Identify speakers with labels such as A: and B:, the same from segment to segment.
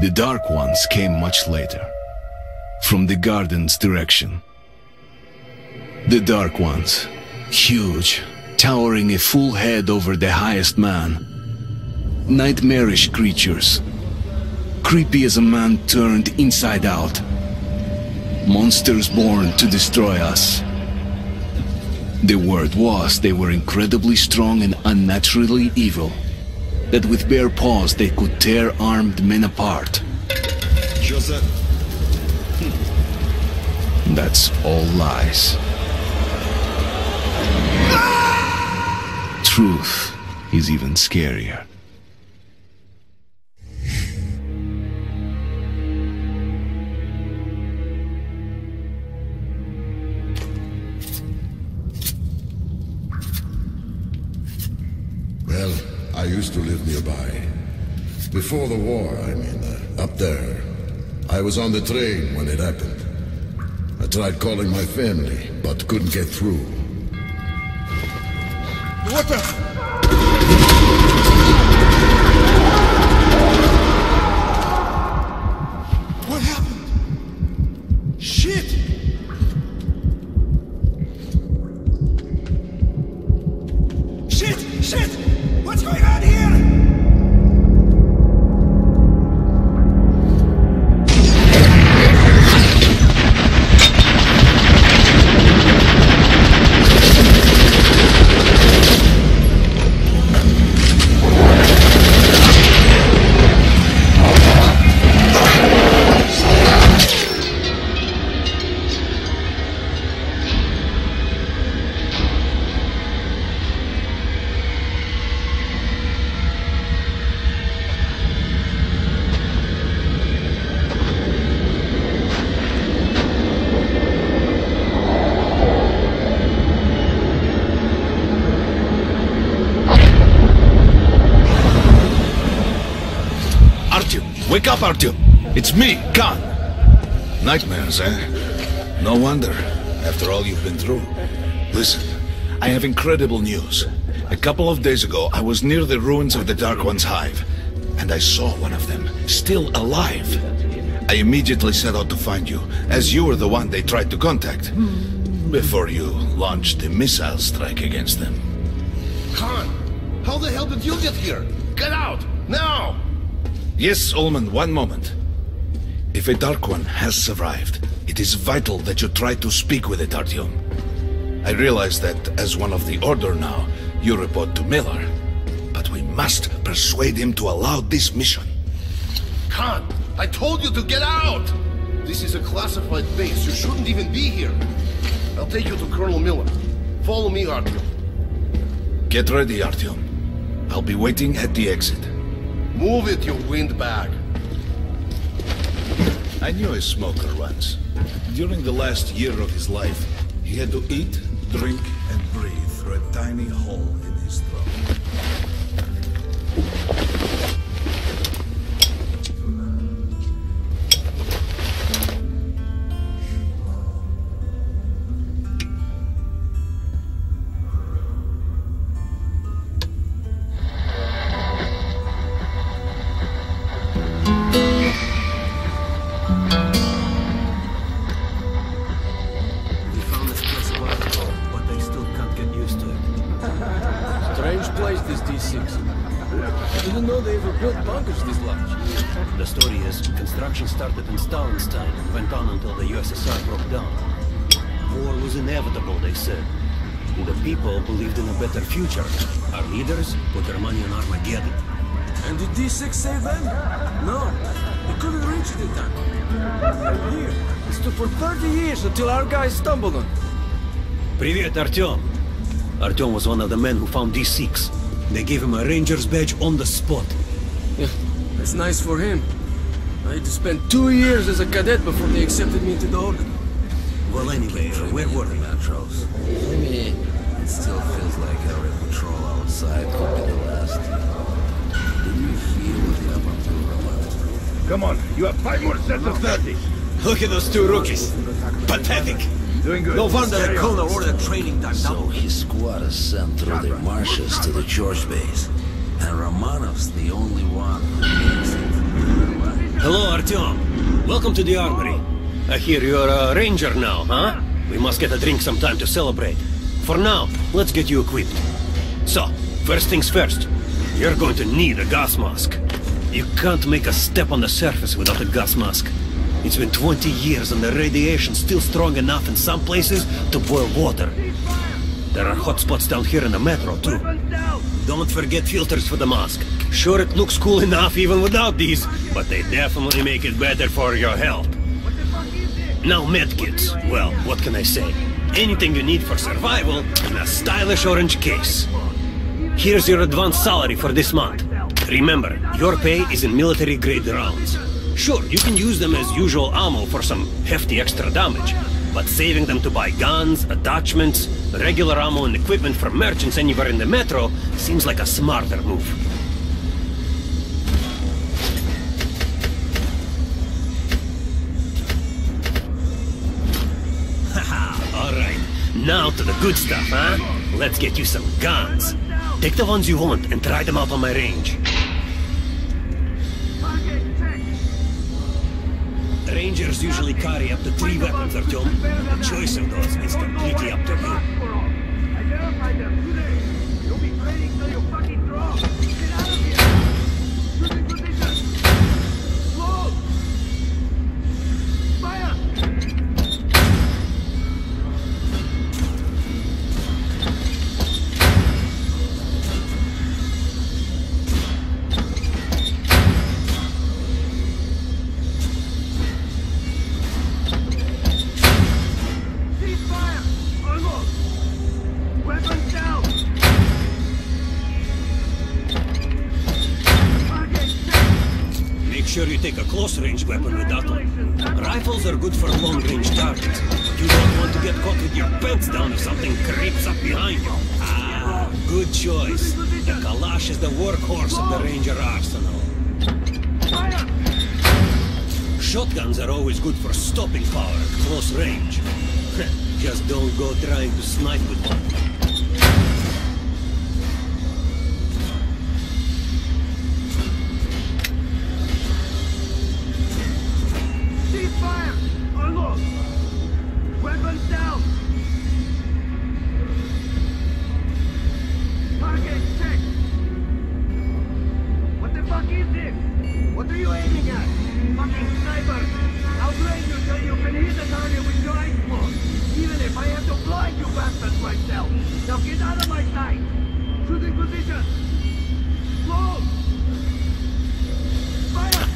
A: The Dark Ones came much later, from the garden's direction. The Dark Ones, huge, towering a full head over the highest man. Nightmarish creatures, creepy as a man turned inside out. Monsters born to destroy us. The word was they were incredibly strong and unnaturally evil, that with bare paws they could tear armed men apart.
B: Joseph.
A: That's all lies. Truth is even scarier.
B: Well, I used to live nearby. Before the war, I mean, up there. I was on the train when it happened. I tried calling my family, but couldn't get through. What the? What happened? Shit! Shit! What's going on here?
C: Wake up, Artyom! It's me, Khan! Nightmares, eh? No wonder, after all you've been through. Listen, I have incredible news. A couple of days ago, I was near the ruins of the Dark One's hive, and I saw one of them, still alive. I immediately set out to find you, as you were the one they tried to contact, before you launched the missile strike against them.
D: Khan, how the hell did you get here? Get out, now!
C: Yes, Ullman, one moment. If a Dark One has survived, it is vital that you try to speak with it, Artyom. I realize that, as one of the Order now, you report to Miller. But we must persuade him to allow this mission.
D: Khan, I told you to get out! This is a classified base. You shouldn't even be here. I'll take you to Colonel Miller. Follow me, Artyom.
C: Get ready, Artyom. I'll be waiting at the exit.
D: Move it, you windbag.
C: I knew a smoker once. During the last year of his life, he had to eat, drink, and breathe through a tiny hole in his throat.
E: The story is, construction started in Stalinstein and went on until the USSR broke down. War was inevitable, they said. The people believed in a better future. Our leaders put their money on Armageddon.
F: And did D6 save them? No, they couldn't reach it in time. And here, it took for 30 years until our guys stumbled on it.
E: Привет, Artyom. Artyom was one of the men who found D6. They gave him a ranger's badge on the spot.
F: Yeah, that's nice for him. I had to spend 2 years as a cadet before they accepted me into the Order.
E: Well, anyway, where were we?
G: Metros.
F: Me.
G: It still feels like every patrol outside could be the last. Did you feel what happened to Roman?
H: Come on, you have 5 more sets of 30.
E: Look at those two rookies. Pathetic.
H: Doing good.
E: No wonder the Colonel ordered training time.
G: So his squad is sent through the marshes to the George base. And Romanov's the only one who makes it.
E: Hello, Artyom, welcome to the armory. I hear you're a ranger now, huh? We must get a drink sometime to celebrate. For now, let's get you equipped. So, first things first, you're going to need a gas mask. You can't make a step on the surface without a gas mask. It's been 20 years and the radiation's still strong enough in some places to boil water. There are hot spots down here in the metro, too. Don't forget filters for the mask. Sure, it looks cool enough even without these, but they definitely make it better for your health. Now medkits, well, what can I say? Anything you need for survival in a stylish orange case. Here's your advance salary for this month. Remember, your pay is in military-grade rounds. Sure, you can use them as usual ammo for some hefty extra damage, but saving them to buy guns, attachments, regular ammo and equipment from merchants anywhere in the metro seems like a smarter move. Haha, alright. Now to the good stuff, huh? Let's get you some guns. Take the ones you want and try them out on my range. Rangers usually carry up to 3 weapons, Artyom. The choice of those is completely up to you.
H: I verified them today. You'll be training till you fucking drop. Get out of here. Shooting position. Close. Fire.
E: Sure you take a close-range weapon with that one. Rifles are good for long-range targets, but you don't want to get caught with your pants down if something creeps up behind you. Ah, good choice. The Kalash is the workhorse of the Ranger arsenal. Shotguns are always good for stopping power at close range. Just don't go trying to snipe with one.
H: Fire! Unload! Weapons down! Target check! What the fuck is this? What are you aiming at? Fucking sniper! I'll blame you till you can hit the target with your eyes closed! Even if I have to blind you bastards myself! Now get out of my sight! Shooting position! Close! Fire!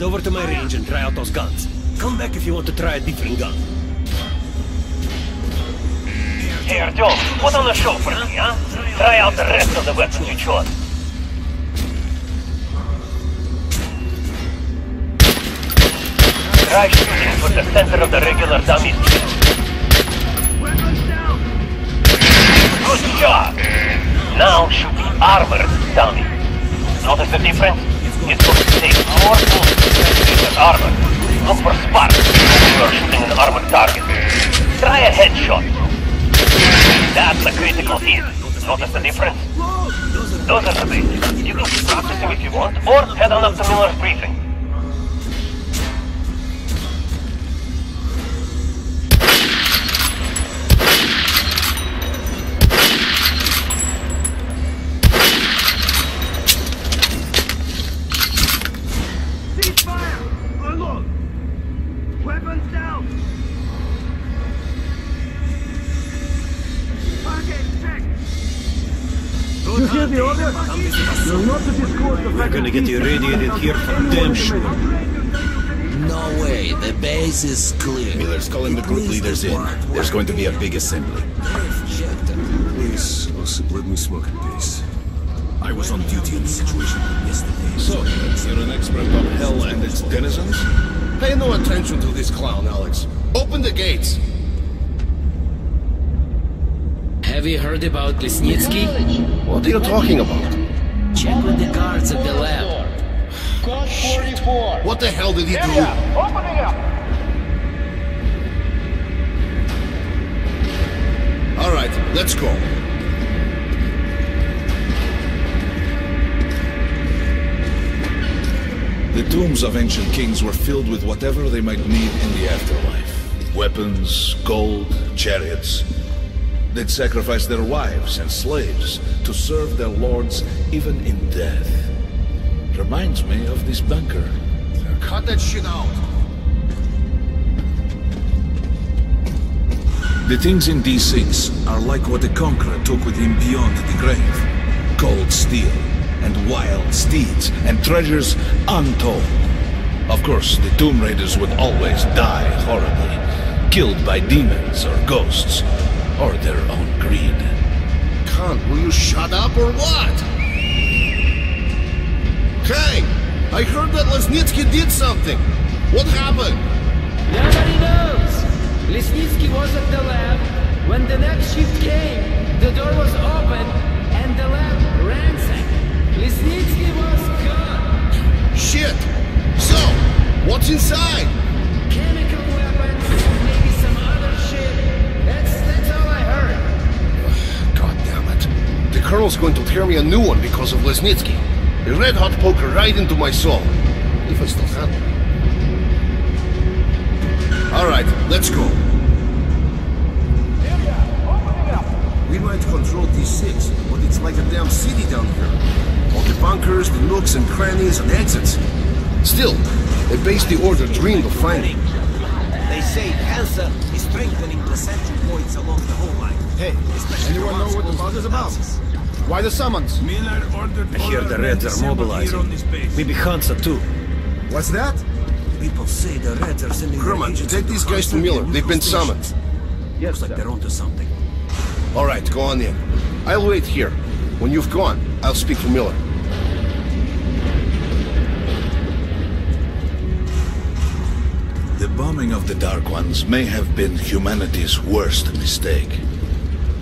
E: Over to my range and try out those guns. Come back if you want to try a different gun.
I: Hey Artyom, put on a show for me, huh? Try out the rest of the weapons you chose. Try shooting for the center of the regular dummies. Good job! Now shoot the armored dummy. Notice the difference? It's going to take more bullets to the armor. Look for Sparta when you are shooting an armored target. Try a headshot. That's a critical hit. Notice the difference? Those are the basics. You can keep practicing if you want, or head on up to Miller's briefing.
E: We're gonna get irradiated here for damn sure.
G: No way. Okay, the base is clear.
C: Miller's calling the group leaders in. There's going to be a big assembly.
F: Please, let me smoke in peace. I was on duty in the situation yesterday.
C: So, you're an expert on hell and its denizens?
D: Pay no attention to this clown, Alex. Open the gates.
J: Have you heard about Lesnitsky?
D: What are you talking about?
J: Check with the guards at the lab.
H: Code 44.
D: What the hell did he do?
H: Opening up.
D: All right, let's go.
C: The tombs of ancient kings were filled with whatever they might need in the afterlife. Weapons, gold, chariots. They'd sacrifice their wives and slaves to serve their lords even in death. Reminds me of this bunker.
D: Cut that shit out.
C: The things in D6 are like what the Conqueror took with him beyond the grave. Gold steel, and wild steeds, and treasures untold. Of course, the Tomb Raiders would always die horribly, killed by demons or ghosts, or their own greed.
D: Khan, will you shut up or what? Hey! I heard that Lesnitsky did something! What happened?
J: Nobody knows! Lesnitsky was at the lab. When the next shift came, the door was open, and the lab ransacked. Lesnitsky was gone!
D: Shit! So, what's inside?
J: Chemical weapons, maybe some other shit. That's all I heard.
D: God damn it. The Colonel's going to tear me a new one because of Lesnitsky. A red-hot poker right into my soul. If I still have it. Alright, let's go. We might control D6, but it's like a damn city down here. All the bunkers, the nooks and crannies and exits. Still, a base the Order dreamed of finding.
K: They say cancer is strengthening the central points along the whole line.
D: Hey, anyone know what the bug is about? Why the summons?
E: I hear the Reds are mobilizing. Maybe Hansa too.
D: What's that?
K: People say the Reds are sending
D: Herman, take these guys to Miller. They've been summoned.
K: Looks like they're onto something.
D: All right, go on in. I'll wait here. When you've gone, I'll speak to Miller.
C: The bombing of the Dark Ones may have been humanity's worst mistake.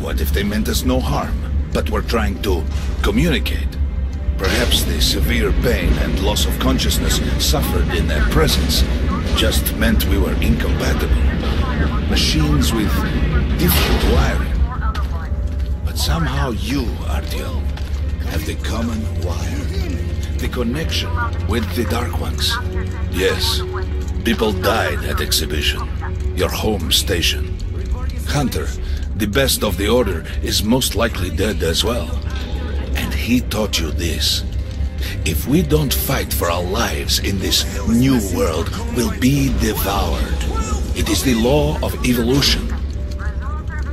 C: What if they meant us no harm, but were trying to communicate? Perhaps the severe pain and loss of consciousness suffered in their presence just meant we were incompatible. Machines with different wiring. But somehow you, Artyom, have the common wire. The connection with the Dark Ones. Yes, people died at Exhibition, your home station. Hunter, the best of the Order, is most likely dead as well. And he taught you this. If we don't fight for our lives in this new world, we'll be devoured. It is the law of evolution.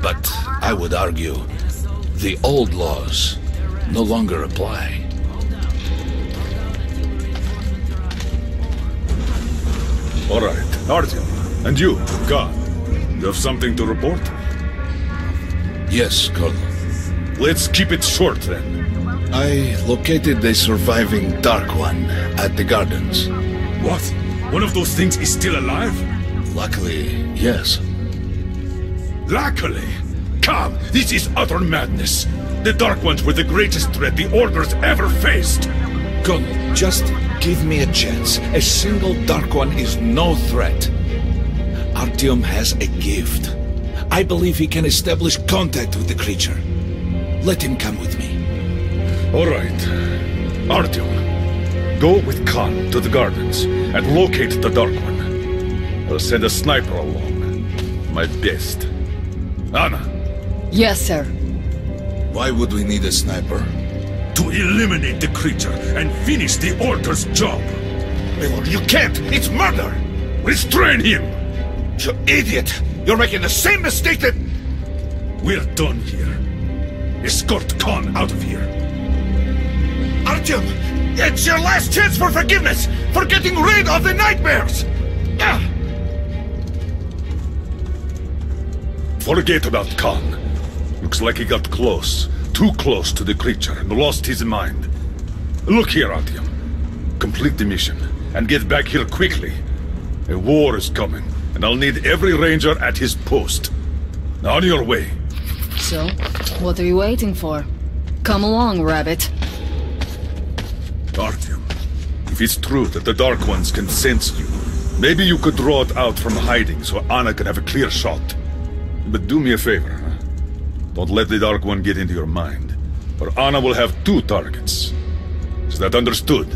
C: But I would argue, the old laws no longer apply.
L: All right, Artyom, and you, God, you have something to report?
C: Yes, Colonel.
L: Let's keep it short, then.
C: I located the surviving Dark One at the gardens.
L: What? One of those things is still alive?
C: Luckily, yes.
L: Luckily? Come, this is utter madness. The Dark Ones were the greatest threat the Order's ever faced.
C: Colonel, just give me a chance. A single Dark One is no threat. Artyom has a gift. I believe he can establish contact with the creature. Let him come with me.
L: All right. Artyom, go with Khan to the gardens and locate the Dark One. I'll send a sniper along. My best. Anna.
M: Yes, sir.
C: Why would we need a sniper?
L: To eliminate the creature and finish the Order's job.
C: You can't! It's murder!
L: Restrain him!
C: You idiot! You're making the same mistake that...
L: We're done here. Escort Khan out of here.
C: Artyom! It's your last chance for forgiveness! For getting rid of the nightmares!
L: Forget about Khan. Looks like he got close. Too close to the creature and lost his mind. Look here, Artyom. Complete the mission and get back here quickly. A war is coming, and I'll need every ranger at his post. Now on your way.
M: So, what are you waiting for? Come along, Rabbit.
L: Artyom, if it's true that the Dark Ones can sense you, maybe you could draw it out from hiding so Anna can have a clear shot. But do me a favor, huh? Don't let the Dark One get into your mind, or Anna will have 2 targets. Is that understood?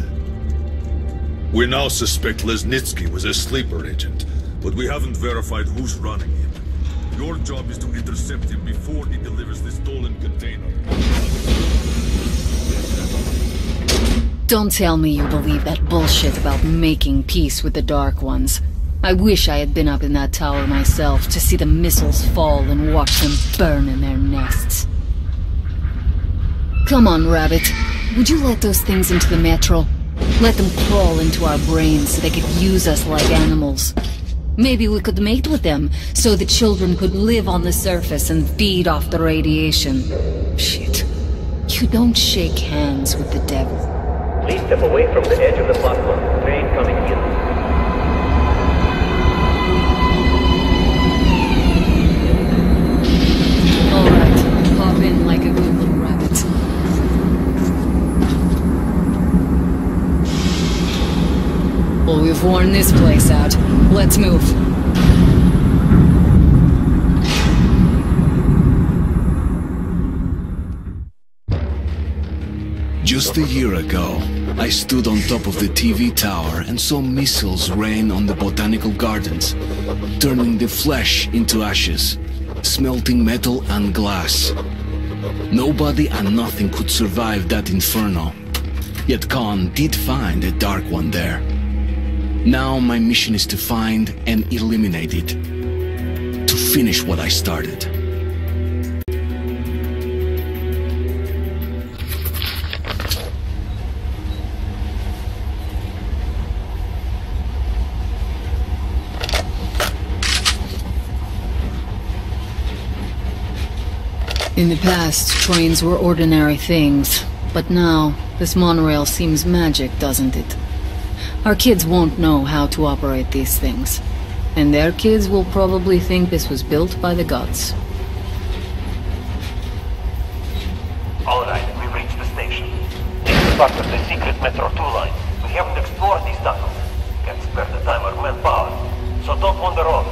L: We now suspect Lesnitsky was a sleeper agent, but we haven't verified who's running him. Your job is to intercept him before he delivers the stolen container.
M: Don't tell me you believe that bullshit about making peace with the Dark Ones. I wish I had been up in that tower myself to see the missiles fall and watch them burn in their nests. Come on, Rabbit. Would you let those things into the metro? Let them crawl into our brains so they could use us like animals. Maybe we could mate with them so the children could live on the surface and feed off the radiation. Shit. You don't shake hands with the devil.
I: Please step away from the edge of the platform. Train coming in.
M: Alright, hop in like a good little rabbit. Well, we've worn this place out. Let's move.
A: Just a year ago, I stood on top of the TV tower and saw missiles rain on the botanical gardens, turning the flesh into ashes, smelting metal and glass. Nobody and nothing could survive that inferno. Yet Khan did find a Dark One there. Now my mission is to find and eliminate it. To finish what I started.
M: In the past, trains were ordinary things, but now, this monorail seems magic, doesn't it? Our kids won't know how to operate these things, and their kids will probably think this was built by the gods.
I: Alright, we've reached the station. This is part of the secret Metro 2 line. We haven't explored these tunnels. Can't spare the time or manpower, so don't wander off.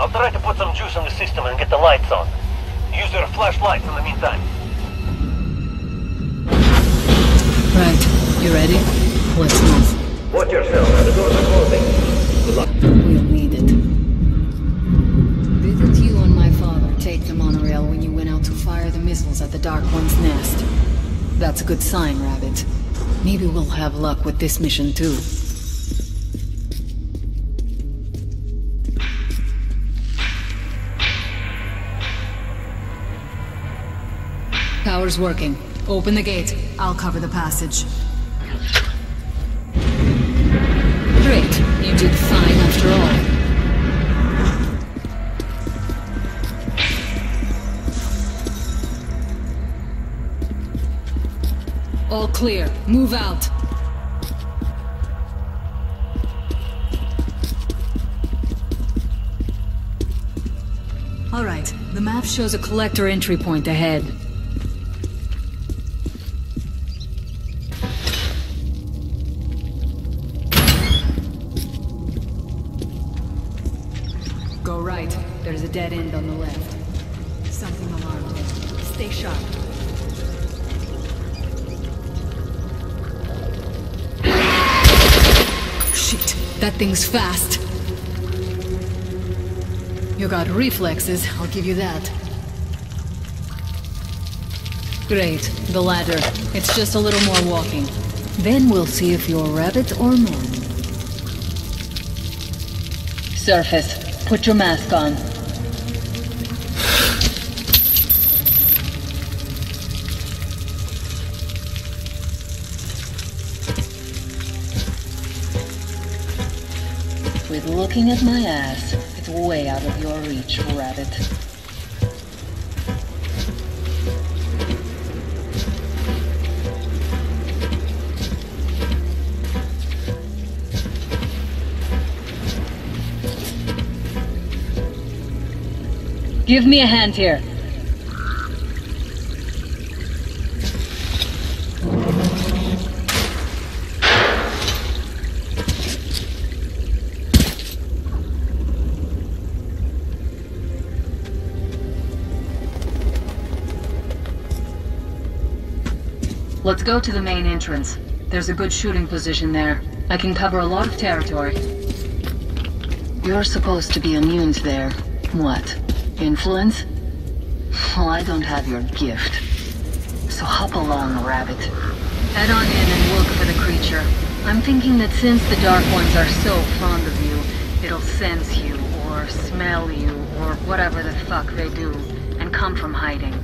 I: I'll try to put some juice on the system and get the lights on. Use your flashlights in the meantime.
M: Right, you ready? Let's move.
I: Watch yourself, the doors are closing. Good luck.
M: We'll need it. Didn't you and my father take the monorail when you went out to fire the missiles at the Dark One's nest? That's a good sign, Rabbit. Maybe we'll have luck with this mission too. Power's working. Open the gate. I'll cover the passage. Great. You did fine after all. All clear. Move out. All right. The map shows a collector entry point ahead. Go right. There's a dead end on the left. Something alarmed him. Stay sharp. Shit, that thing's fast. You got reflexes, I'll give you that. Great, the ladder. It's just a little more walking. Then we'll see if you're rabbit or man. Surface. Put your mask on. Quit looking at my ass. It's way out of your reach, rabbit. Give me a hand here. Let's go to the main entrance. There's a good shooting position there. I can cover a lot of territory. You're supposed to be immune there. What? Influence? Well, I don't have your gift. So hop along, rabbit. Head on in and look for the creature. I'm thinking that since the Dark Ones are so fond of you, it'll sense you, or smell you, or whatever the fuck they do, and come from hiding.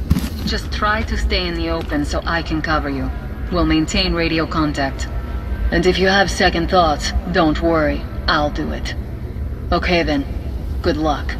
M: Just try to stay in the open so I can cover you. We'll maintain radio contact. And if you have second thoughts, don't worry. I'll do it. Okay then. Good luck.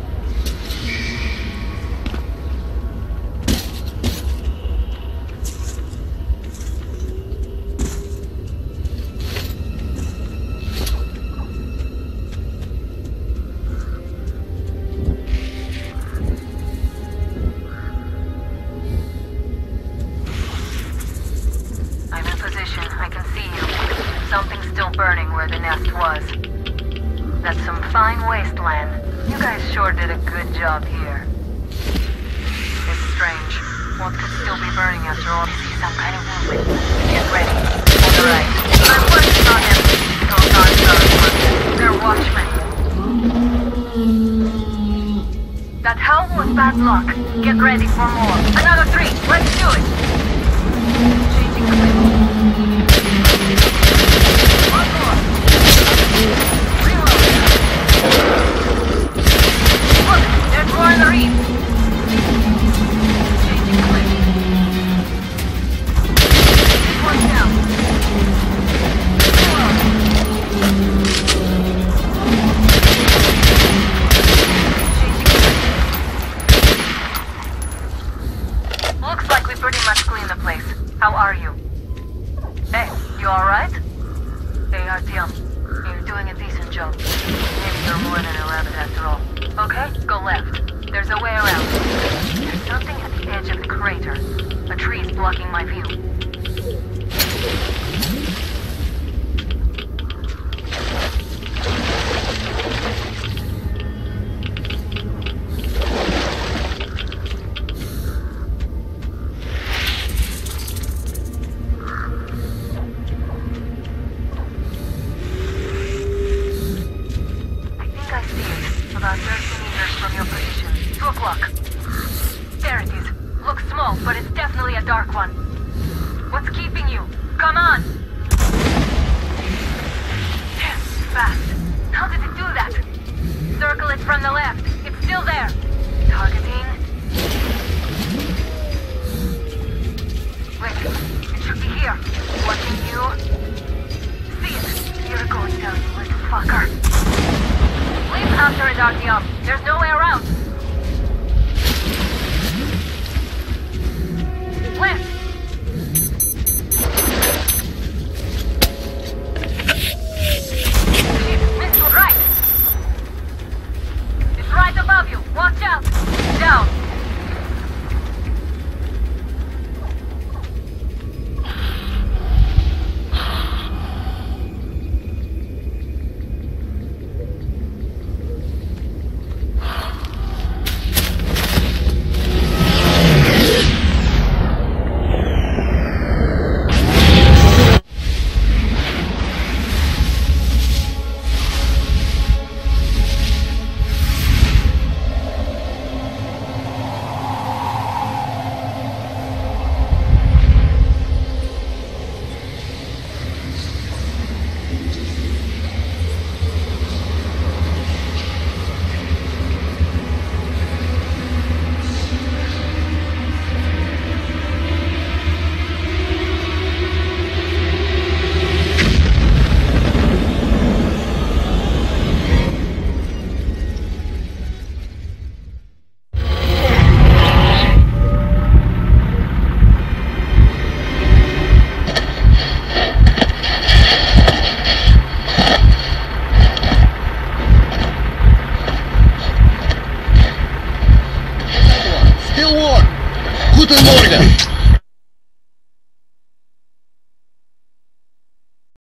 N: Get ready for more. Another 3. Let's do it. Changing clip. One more. Reload. Look, there's more in the reef. Changing clip. One down. Pretty much clean the place. How are you? Hey, you alright? Hey, Artyom. You're doing a decent job. Maybe you're more than a rabbit after all. Okay, go left. There's a way around. There's something at the edge of the crater. A tree is blocking my view. Artyom. There's no way around. Left. Shit, missed to right. It's right above you. Watch out.
O: Guten Morgen!